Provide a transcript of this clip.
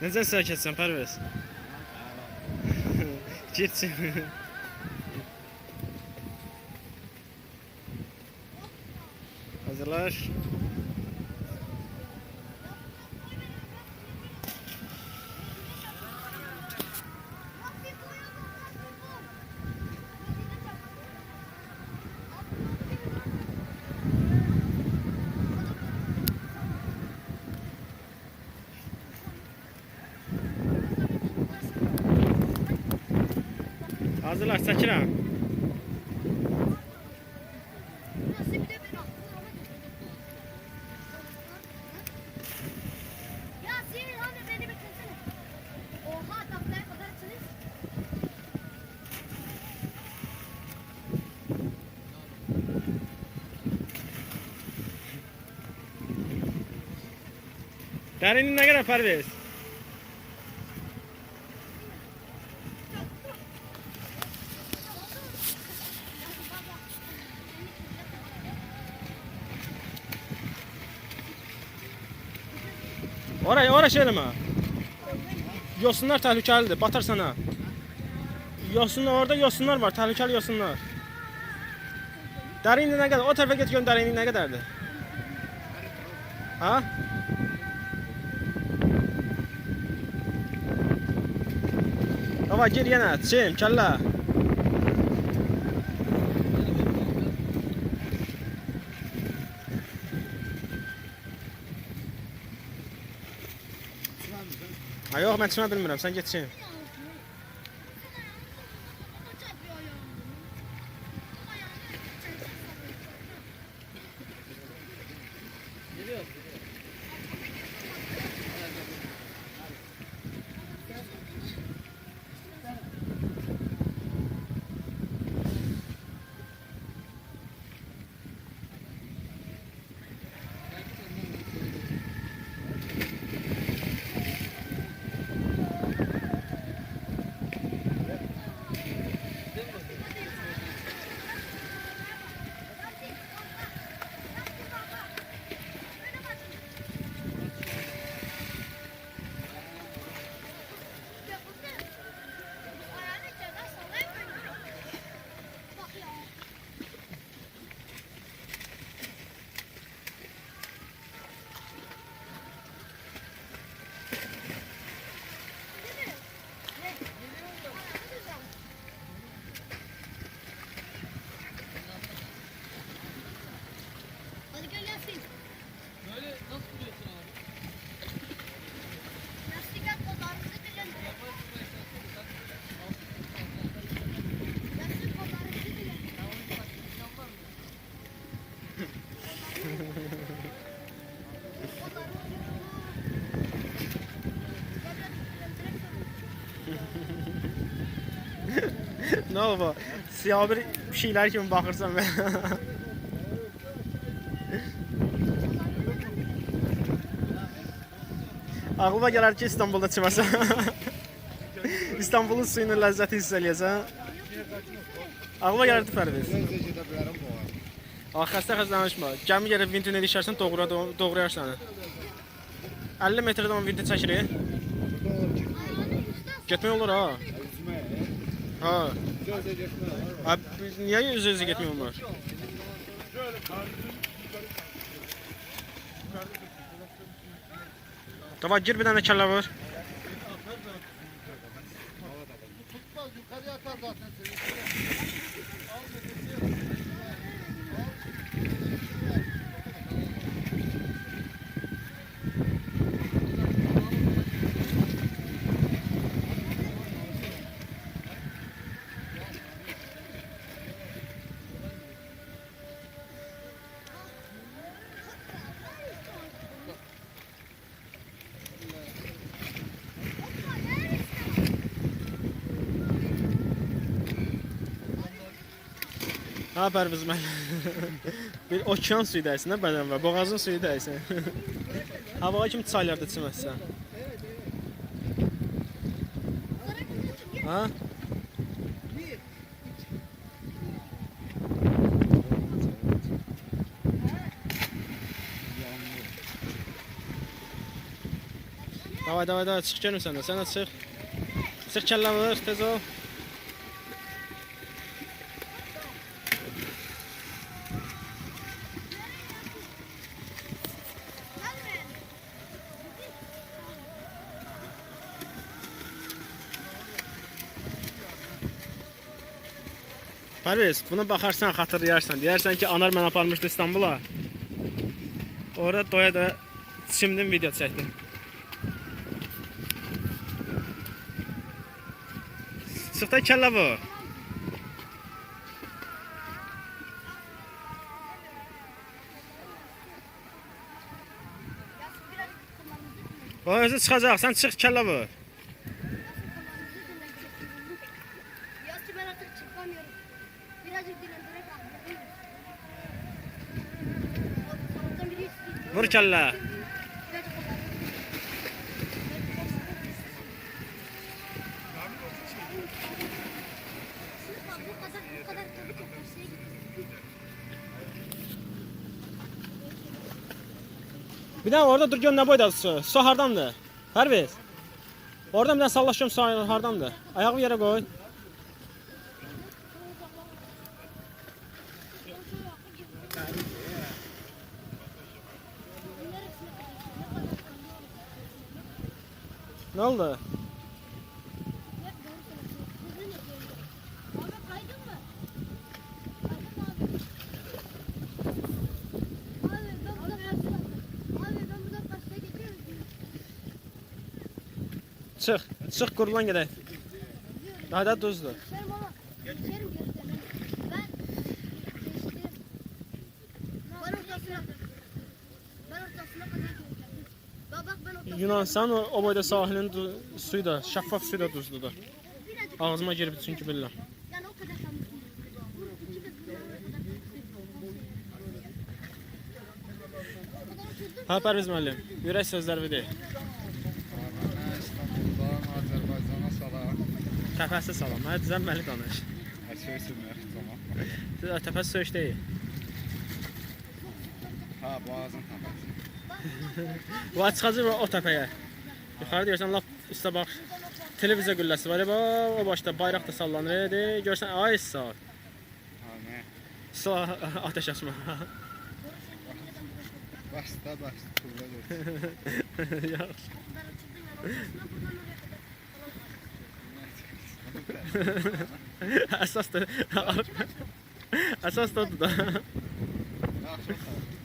Necə sakitsən Pərvəz? Getsin. Hazırlaş. Hazırlaş, çəkirəm. Dərinliyi nə qədər Pərvəz? Oraya şey eləmə. Yosunlar təhlükəlidir, batar sana. Yosunlar, orada yosunlar var, təhlükəli yosunlar. Dərinliyi nə qədər? O tərəfə get görün dərinliyi nə qədərdir? Ha? Hava gir yenə, çim, kəllə. Ha yox, mən çimə bilmirəm, sən get çim. Ne oldu? Siyah bir şeyler kimi bakırsan ben. Ağlıma gələr ki İstanbulda çiməsən. İstanbulun suyunun ləzzəti hiss eləyəsən. Ağlıma gələrdi Pərvəz. Xəstə danışma. Gəmi yerə vintini ilişərsən doğrayar səni. 50 metrdən vinti çəkirik. Getmək olur ha. Ha. Abi niye yüz gitmiyor onlar? Tamam gir bir tane kelle var. Ha Pərvəz mən bir okean suyu dəysin də bədən və boğazın suyu dəysin. Havaya kimi çaylarda içməzsən. Ha? Davay davay davay çık görüm sen de. Sen de çık. Çık kelle vur tez ol. Parviz, buna bakarsan hatırlayarsın. Diyersen ki Anar mən aparmışdı İstanbul'a. Orada doya doya çimdim video çektim. Çık da kelle vur. O özü çıkacak, sen çık kelle vur. Yaz ki ben artık çıkamıyorum. Birazcık dinlendirerek atlayayım. Sabahtan beri istiyorum. Vur kelle. Bu kadar tabii ki Bir daha orada dur gör ne boyda su. Su hardandır? Parviz. Oradan bir daha sallaşıyorum su hardandır? Ayağı yere koy. Ne oldu? Çık. Çık kurulan gidelim. Daha da tuzlu. Yunanistan o boyda sahilin suyu da, şeffaf suyu da tuzludur. Ağzıma girip çünkü billah. Yani o kadar Ha Parviz müəllim, ürək sözlər de. İstanbuldan Azərbaycana salam. Təpəsi salam, hə düzəlməli danış. Açıq sürmək tamam. Təpəsi söyüş deyil. Ha, boğazın təpəsi. Bu çıxacaq o təpəyə. Yuxarı deyirsən, lap üstə bax. Televiziya qülləsi var ya, o başda bayraq da sallanır. Görsən, ay sağ. Ha, nə? Sağ ateş açma. Başda, tulla görsün. Yaxşı. Əsas da. Əsas da. Yaxşı, tamam.